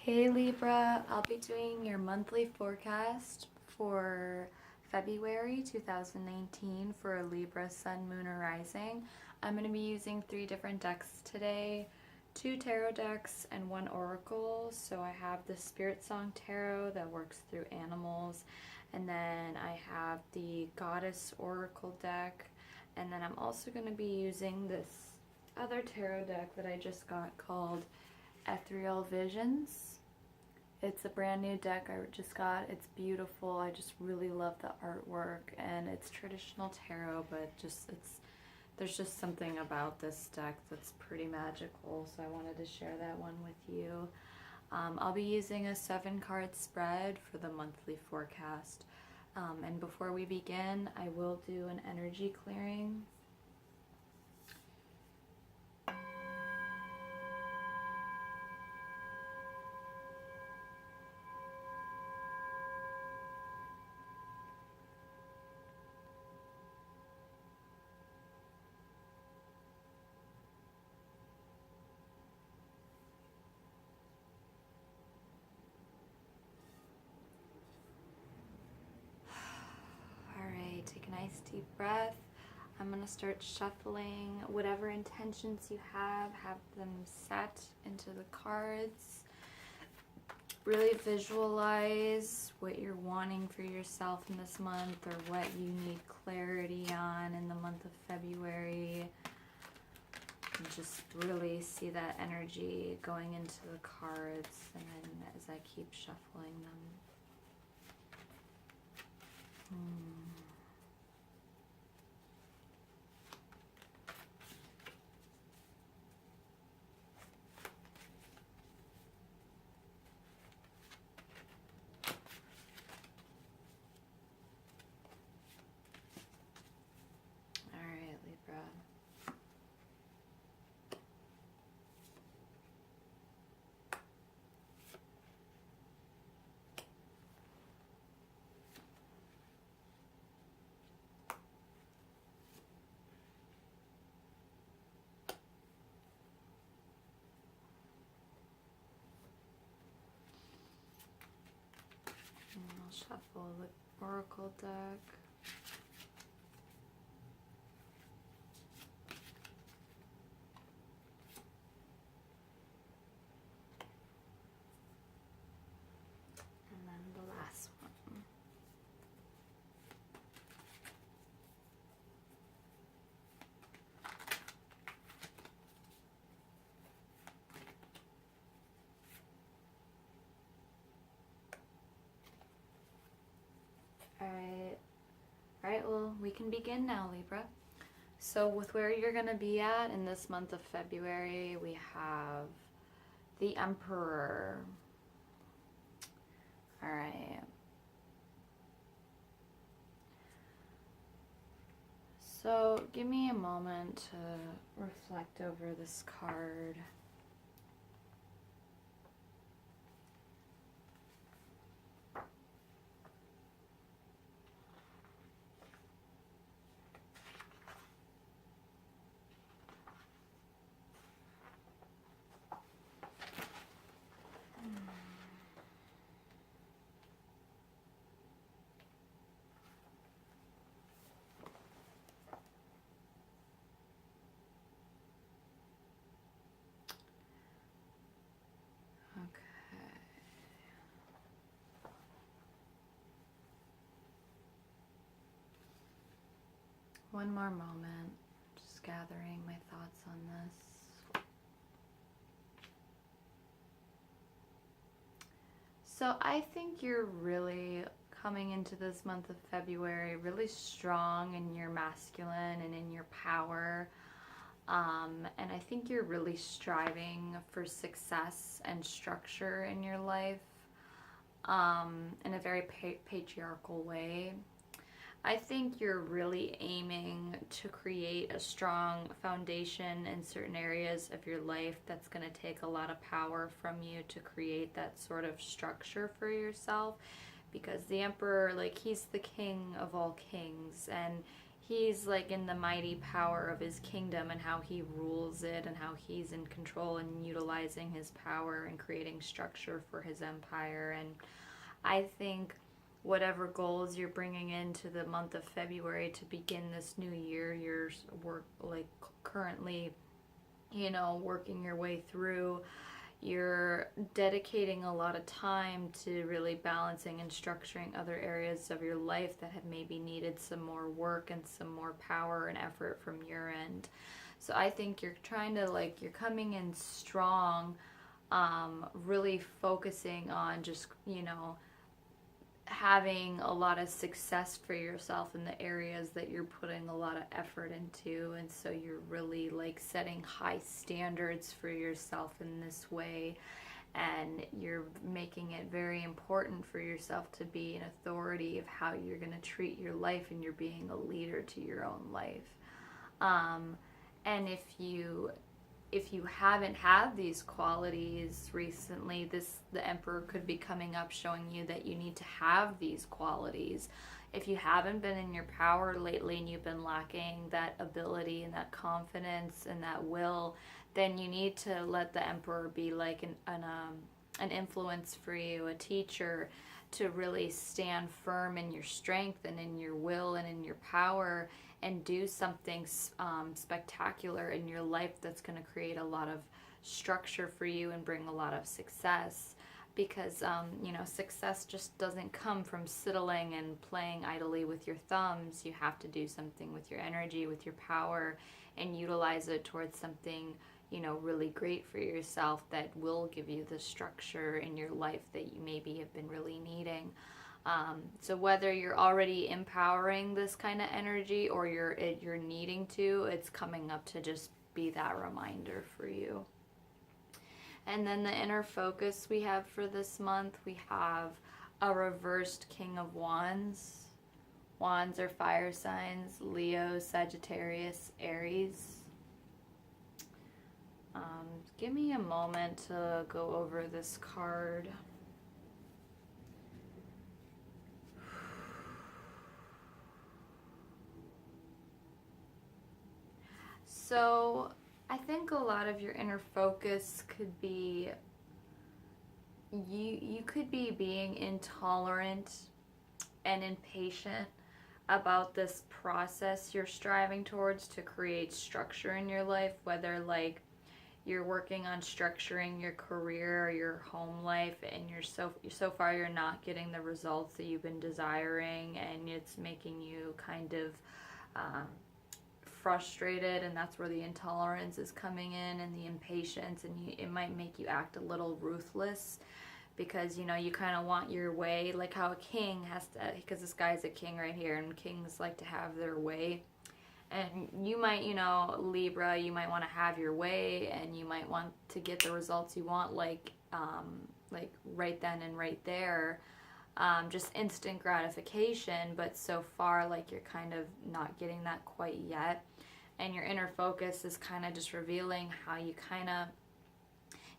Hey Libra, I'll be doing your monthly forecast for February 2019 for a Libra Sun, Moon, or Rising. I'm going to be using 3 different decks today, 2 tarot decks and 1 oracle. So I have the Spirit Song Tarot that works through animals, and then I have the Goddess Oracle deck, and then I'm also going to be using this other tarot deck that I just got called Ethereal Visions. It's a brand new deck I just got. It's beautiful. I just really love the artwork, and it's traditional tarot, but there's just something about this deck that's pretty magical, so I wanted to share that one with you. I'll be using a 7-card spread for the monthly forecast. And before we begin, I will do an energy clearing. Alright, take a nice deep breath. I'm going to start shuffling whatever intentions you have them set into the cards. Really visualize what you're wanting for yourself in this month, or what you need clarity on in the month of February. And just really see that energy going into the cards, and then as I keep shuffling them. Alright, Libra. And I'll shuffle the oracle deck. And then the last one. Alright, well, we can begin now, Libra. So with where you're going to be at in this month of February, we have the Emperor. Alright. So give me a moment to reflect over this card. One more moment, just gathering my thoughts on this. So I think you're really coming into this month of February really strong in your masculine and in your power. And I think you're really striving for success and structure in your life in a very patriarchal way. I think you're really aiming to create a strong foundation in certain areas of your life that's going to take a lot of power from you to create that sort of structure for yourself, because the Emperor, like, he's the king of all kings, and he's like in the mighty power of his kingdom and how he rules it and how he's in control and utilizing his power and creating structure for his empire. And I think whatever goals you're bringing into the month of February to begin this new year, you're currently, working your way through. You're dedicating a lot of time to really balancing and structuring other areas of your life that have maybe needed some more work and some more power and effort from your end. So I think you're trying to, you're coming in strong, really focusing on just, having a lot of success for yourself in the areas that you're putting a lot of effort into. And so you're really setting high standards for yourself in this way, and you're making it very important for yourself to be an authority of how you're going to treat your life, and you're being a leader to your own life. And if you haven't had these qualities recently, the Emperor could be coming up showing you that you need to have these qualities. If you haven't been in your power lately and you've been lacking that ability and that confidence and that will, then you need to let the Emperor be like an influence for you, a teacher, to really stand firm in your strength and in your will and in your power, and do something spectacular in your life that's going to create a lot of structure for you and bring a lot of success. Because success just doesn't come from sidling and playing idly with your thumbs. You have to do something with your energy, with your power, and utilize it towards something really great for yourself that will give you the structure in your life that you maybe have been really needing. So whether you're already empowering this kind of energy or you're needing to, it's coming up to just be that reminder for you. And then the inner focus we have for this month, we have a reversed King of Wands. Wands are fire signs: Leo, Sagittarius, Aries. Give me a moment to go over this card. So I think a lot of your inner focus could be you could be being intolerant and impatient about this process you're striving towards to create structure in your life, whether you're working on structuring your career or your home life, and so far you're not getting the results that you've been desiring, and it's making you kind of frustrated, and that's where the intolerance is coming in, and the impatience, and it might make you act a little ruthless, because you kind of want your way, like how a king has to, because this guy's a king right here, and kings like to have their way. And you might, Libra, you might want to have your way, and you might want to get the results you want, like right then and right there, just instant gratification. But so far, you're kind of not getting that quite yet. And your inner focus is kind of just revealing how you kind of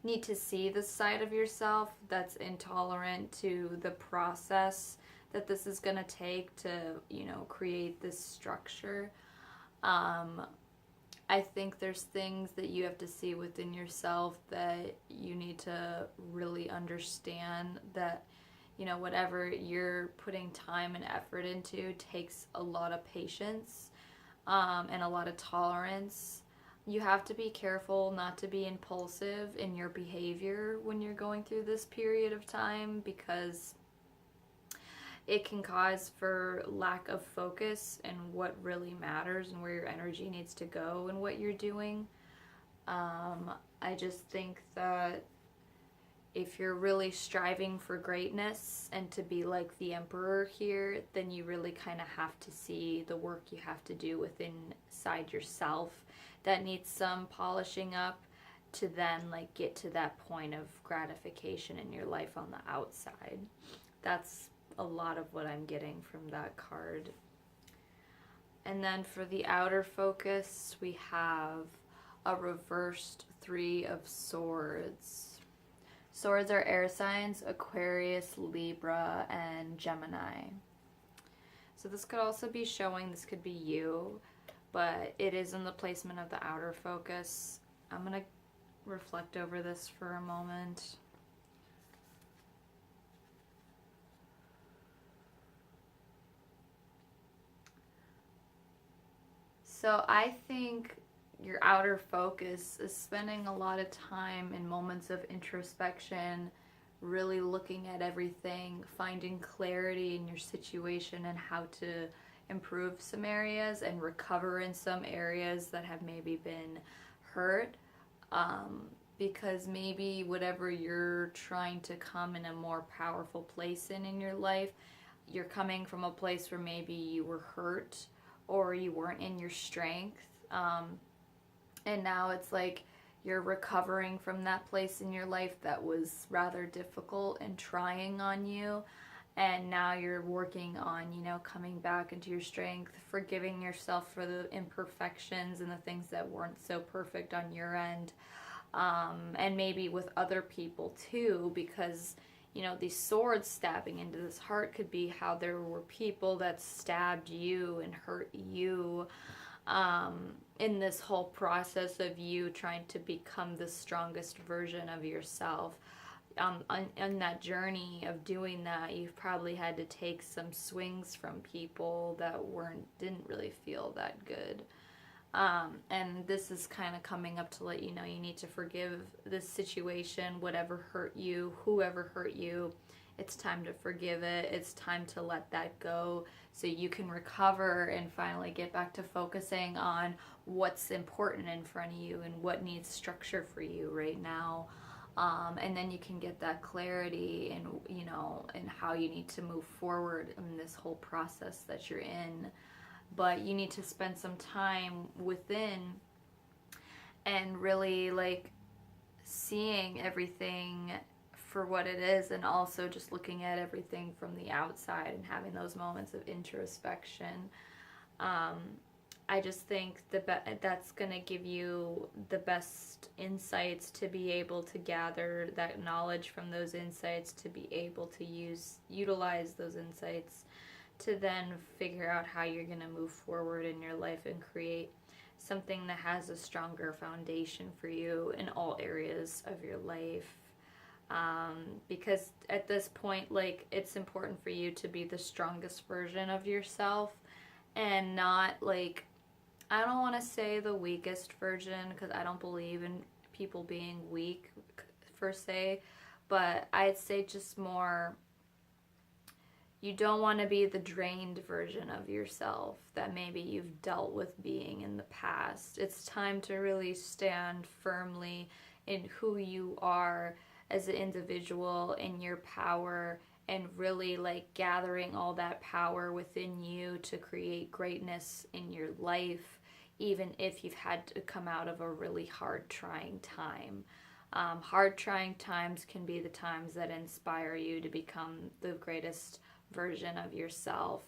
need to see the side of yourself that's intolerant to the process that this is going to take to, create this structure. I think there's things that you have to see within yourself that you need to really understand that, whatever you're putting time and effort into takes a lot of patience, and a lot of tolerance. You have to be careful not to be impulsive in your behavior when you're going through this period of time, because it can cause for lack of focus and what really matters and where your energy needs to go and what you're doing. I just think that if you're really striving for greatness and to be like the Emperor here, then you really kind of have to see the work you have to do within inside yourself that needs some polishing up to then get to that point of gratification in your life on the outside. That's a lot of what I'm getting from that card. And then for the outer focus, we have a reversed Three of Swords. Swords are air signs: Aquarius, Libra, and Gemini. So this could also be showing, this could be you, but it is in the placement of the outer focus. I'm going to reflect over this for a moment. So I think your outer focus is spending a lot of time in moments of introspection, really looking at everything, finding clarity in your situation and how to improve some areas and recover in some areas that have maybe been hurt. Because maybe whatever you're trying to come in a more powerful place in your life, you're coming from a place where maybe you were hurt or you weren't in your strength. And now it's like you're recovering from that place in your life that was rather difficult and trying on you. And now you're working on, you know, coming back into your strength, forgiving yourself for the imperfections and the things that weren't so perfect on your end. And maybe with other people too, because, you know, these swords stabbing into this heart could be how there were people that stabbed you and hurt you in this whole process of you trying to become the strongest version of yourself. On that journey of doing that, you've probably had to take some swings from people that didn't really feel that good. And this is kind of coming up to let you know you need to forgive this situation, whatever hurt you, whoever hurt you. It's time to forgive it. It's time to let that go so you can recover and finally get back to focusing on what's important in front of you and what needs structure for you right now. And then you can get that clarity and, you know, and how you need to move forward in this whole process that you're in. But you need to spend some time within and really like seeing everything for what it is, and also just looking at everything from the outside and having those moments of introspection. I just think that's going to give you the best insights to be able to gather that knowledge from those insights, to be able to utilize those insights to then figure out how you're going to move forward in your life and create something that has a stronger foundation for you in all areas of your life. Because at this point, like, it's important for you to be the strongest version of yourself and not, like, I don't want to say the weakest version, because I don't believe in people being weak per se, but I'd say just more, you don't want to be the drained version of yourself that maybe you've dealt with being in the past. It's time to really stand firmly in who you are as an individual, in your power, and really like gathering all that power within you to create greatness in your life, even if you've had to come out of a really hard trying time. Hard trying times can be the times that inspire you to become the greatest version of yourself.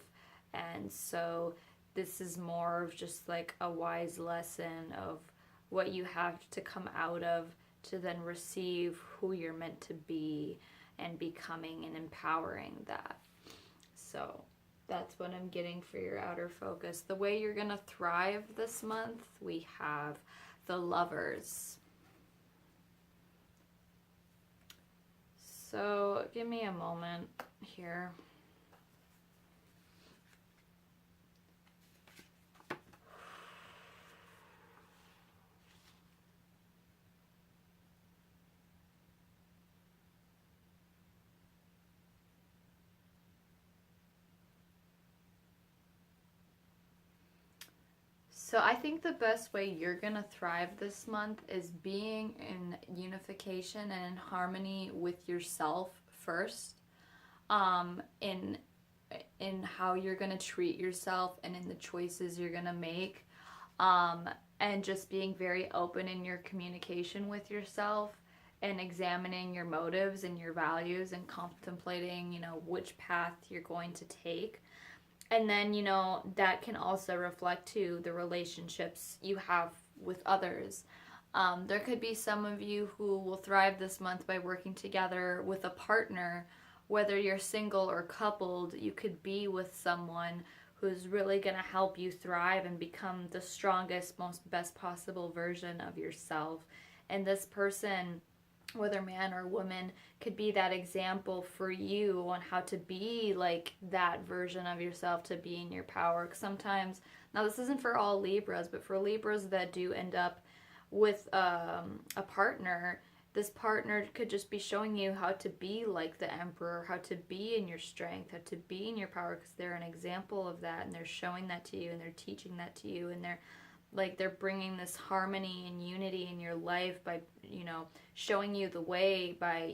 And so this is more of just like a wise lesson of what you have to come out of to then receive who you're meant to be and becoming and empowering that. So that's what I'm getting for your outer focus. The way you're going to thrive this month, we have the Lovers. So give me a moment here. So I think the best way you're going to thrive this month is being in unification and in harmony with yourself first, in how you're going to treat yourself and in the choices you're going to make, and just being very open in your communication with yourself and examining your motives and your values and contemplating, you know, which path you're going to take. And then, you know, that can also reflect to the relationships you have with others. There could be some of you who will thrive this month by working together with a partner. Whether you're single or coupled, you could be with someone who's really going to help you thrive and become the strongest, most best possible version of yourself. And this person, whether man or woman, could be that example for you on how to be like that version of yourself, to be in your power. 'Cause sometimes, now this isn't for all Libras, but for Libras that do end up with a partner, this partner could just be showing you how to be like the emperor, how to be in your strength, how to be in your power, because they're an example of that, and they're showing that to you, and they're teaching that to you, and they're bringing this harmony and unity in your life by, showing you the way, by,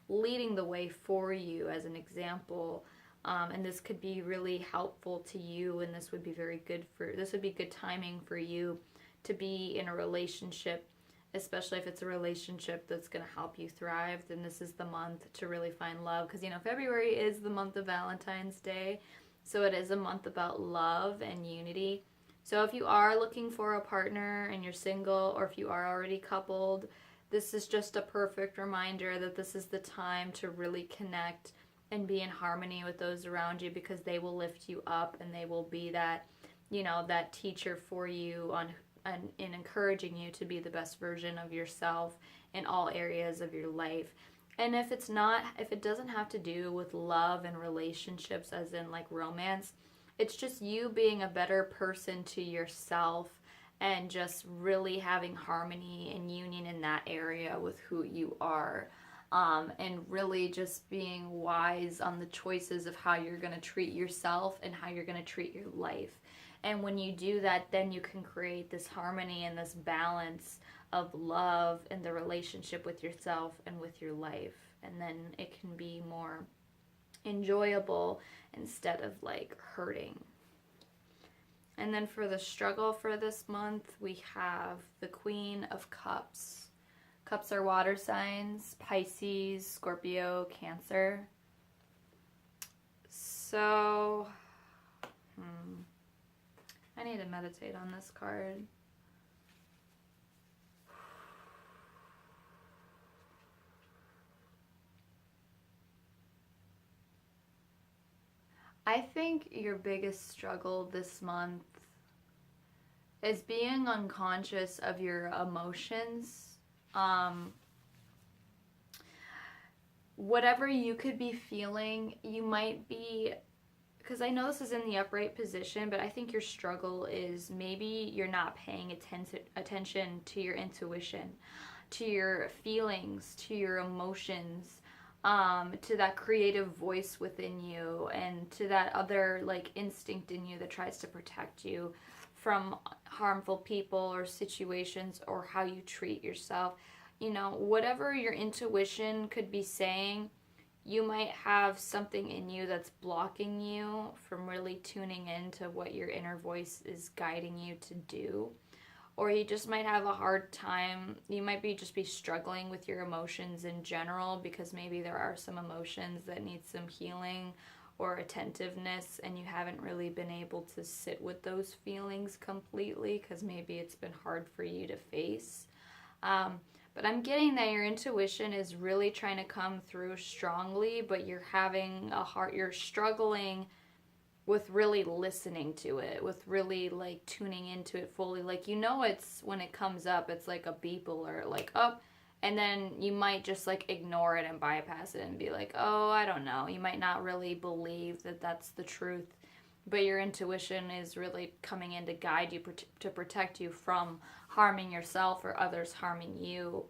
leading the way for you as an example. And this could be really helpful to you, and this would be good timing for you to be in a relationship, especially if it's a relationship that's going to help you thrive. Then this is the month to really find love, because February is the month of Valentine's Day, so it is a month about love and unity. So if you are looking for a partner and you're single, or if you are already coupled, this is just a perfect reminder that this is the time to really connect and be in harmony with those around you, because they will lift you up, and they will be that, that teacher for you and in encouraging you to be the best version of yourself in all areas of your life. And if it doesn't have to do with love and relationships, as in like romance, it's just you being a better person to yourself, and just really having harmony and union in that area with who you are. And really just being wise on the choices of how you're going to treat yourself and how you're going to treat your life. And when you do that, then you can create this harmony and this balance of love in the relationship with yourself and with your life. And then it can be more enjoyable instead of like hurting. And then for the struggle for this month, we have the Queen of Cups. Cups are water signs: Pisces, Scorpio, Cancer. So, I need to meditate on this card. I think your biggest struggle this month is being unconscious of your emotions. Whatever you could be feeling, you might be, because I know this is in the upright position, but I think your struggle is maybe you're not paying attention to your intuition, to your feelings, to your emotions, to that creative voice within you, and to that other like instinct in you that tries to protect you from harmful people or situations, or how you treat yourself. Whatever your intuition could be saying, you might have something in you that's blocking you from really tuning into what your inner voice is guiding you to do. Or you just might have a hard time. You might just be struggling with your emotions in general, because maybe there are some emotions that need some healing or attentiveness, and you haven't really been able to sit with those feelings completely, because maybe it's been hard for you to face. But I'm getting that your intuition is really trying to come through strongly, but you're struggling with really listening to it, with really like tuning into it fully. Like, it's when it comes up, it's like a beep alert, like, oh, and then you might just like ignore it and bypass it and be like, oh, I don't know. You might not really believe that that's the truth, but your intuition is really coming in to guide you, to protect you from harming yourself or others harming you.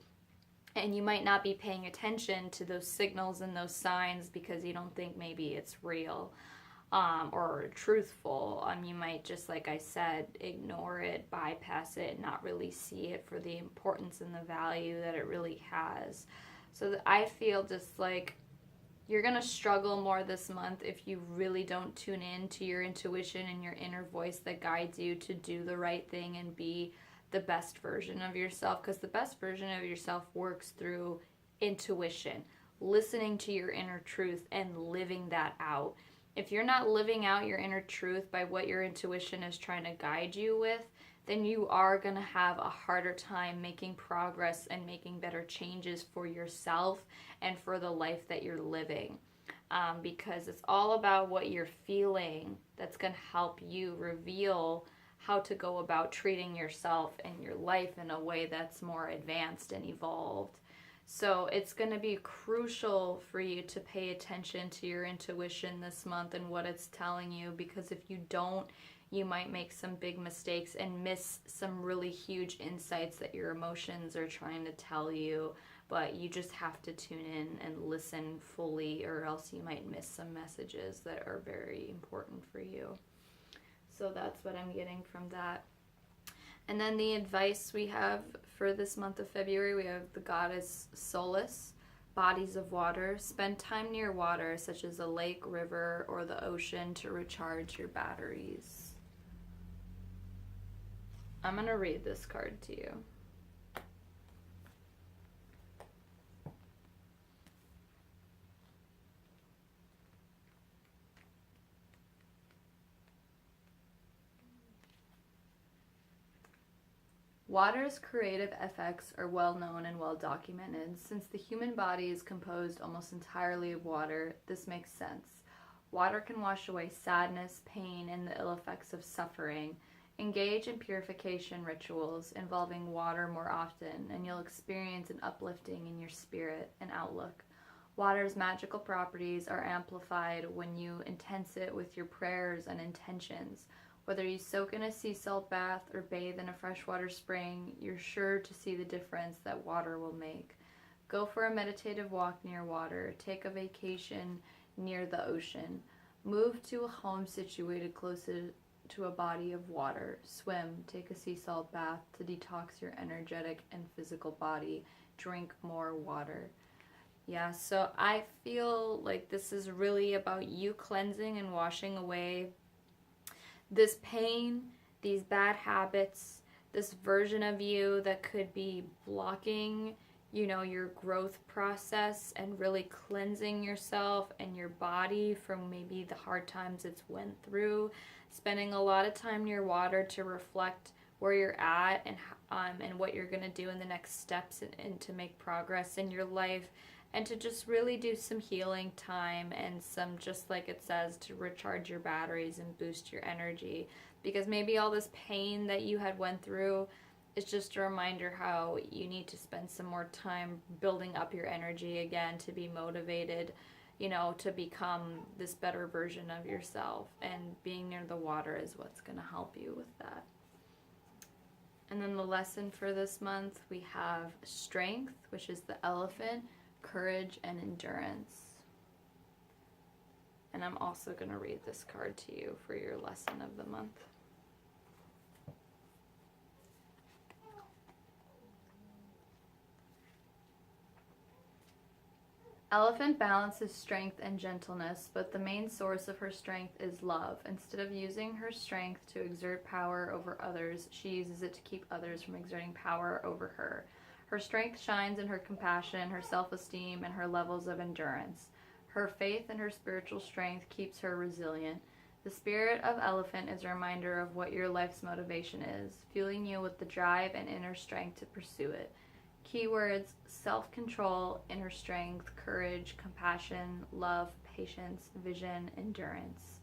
And you might not be paying attention to those signals and those signs because you don't think maybe it's real or truthful. You might just, like I said, ignore it, bypass it, not really see it for the importance and the value that it really has. So I feel just like you're going to struggle more this month if you really don't tune in to your intuition and your inner voice that guides you to do the right thing and be the best version of yourself, because the best version of yourself works through intuition, listening to your inner truth and living that out. If you're not living out your inner truth by what your intuition is trying to guide you with, then you are going to have a harder time making progress and making better changes for yourself and for the life that you're living. because it's all about what you're feeling that's going to help you reveal how to go about treating yourself and your life in a way that's more advanced and evolved. So it's going to be crucial for you to pay attention to your intuition this month and what it's telling you, because if you don't, you might make some big mistakes and miss some really huge insights that your emotions are trying to tell you. But you just have to tune in and listen fully, or else you might miss some messages that are very important for you. So that's what I'm getting from that. And then the advice we have for this month of February, we have the goddess Solace, bodies of water. Spend time near water, such as a lake, river, or the ocean, to recharge your batteries. I'm going to read this card to you. Water's creative effects are well known and well documented. Since the human body is composed almost entirely of water, this makes sense. Water can wash away sadness, pain, and the ill effects of suffering. Engage in purification rituals involving water more often, and you'll experience an uplifting in your spirit and outlook. Water's magical properties are amplified when you intense it with your prayers and intentions. Whether you soak in a sea salt bath or bathe in a freshwater spring, you're sure to see the difference that water will make. Go for a meditative walk near water. Take a vacation near the ocean. Move to a home situated closer to a body of water. Swim. Take a sea salt bath to detox your energetic and physical body. Drink more water. Yeah, so I feel like this is really about you cleansing and washing away this pain, these bad habits, this version of you that could be blocking, your growth process, and really cleansing yourself and your body from maybe the hard times it's went through. Spending a lot of time near water to reflect where you're at and what you're going to do in the next steps and to make progress in your life. And to just really do some healing time and some, just like it says, to recharge your batteries and boost your energy. Because maybe all this pain that you had went through is just a reminder how you need to spend some more time building up your energy again to be motivated, to become this better version of yourself. And being near the water is what's going to help you with that. And then the lesson for this month, we have strength, which is the elephant, courage, and endurance. And I'm also going to read this card to you for your lesson of the month. Elephant balances strength and gentleness, but the main source of her strength is love. Instead of using her strength to exert power over others, she uses it to keep others from exerting power over her. Her strength shines in her compassion, her self-esteem, and her levels of endurance. Her faith and her spiritual strength keeps her resilient. The spirit of elephant is a reminder of what your life's motivation is, fueling you with the drive and inner strength to pursue it. Keywords: self-control, inner strength, courage, compassion, love, patience, vision, endurance.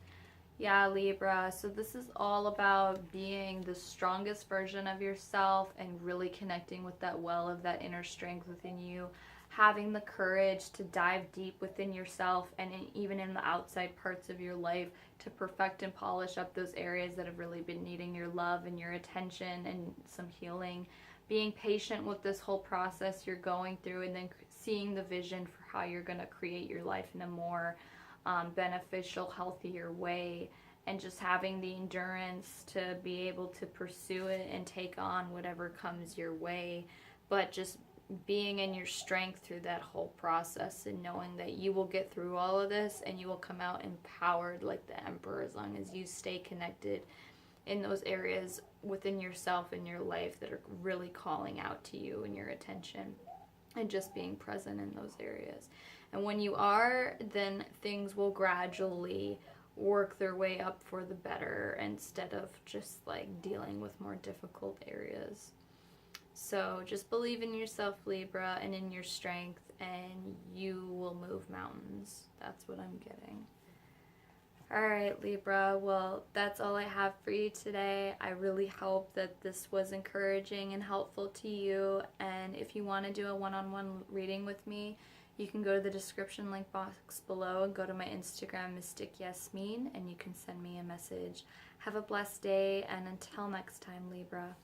Yeah, Libra, so this is all about being the strongest version of yourself and really connecting with that well of that inner strength within you, having the courage to dive deep within yourself and even in the outside parts of your life to perfect and polish up those areas that have really been needing your love and your attention and some healing. Being patient with this whole process you're going through, and then seeing the vision for how you're going to create your life in a more beneficial, healthier way, and just having the endurance to be able to pursue it and take on whatever comes your way, but just being in your strength through that whole process and knowing that you will get through all of this and you will come out empowered like the Emperor, as long as you stay connected in those areas within yourself and your life that are really calling out to you and your attention, and just being present in those areas. And when you are, then things will gradually work their way up for the better instead of just like dealing with more difficult areas. So just believe in yourself, Libra, and in your strength, and you will will move mountains. That's what I'm getting. Alright, Libra, well, that's all I have for you today. I really hope that this was encouraging and helpful to you, and if you want to do a one-on-one reading with me, you can go to the description link box below and go to my Instagram, Mystic Yasmin, and you can send me a message. Have a blessed day, and until next time, Libra.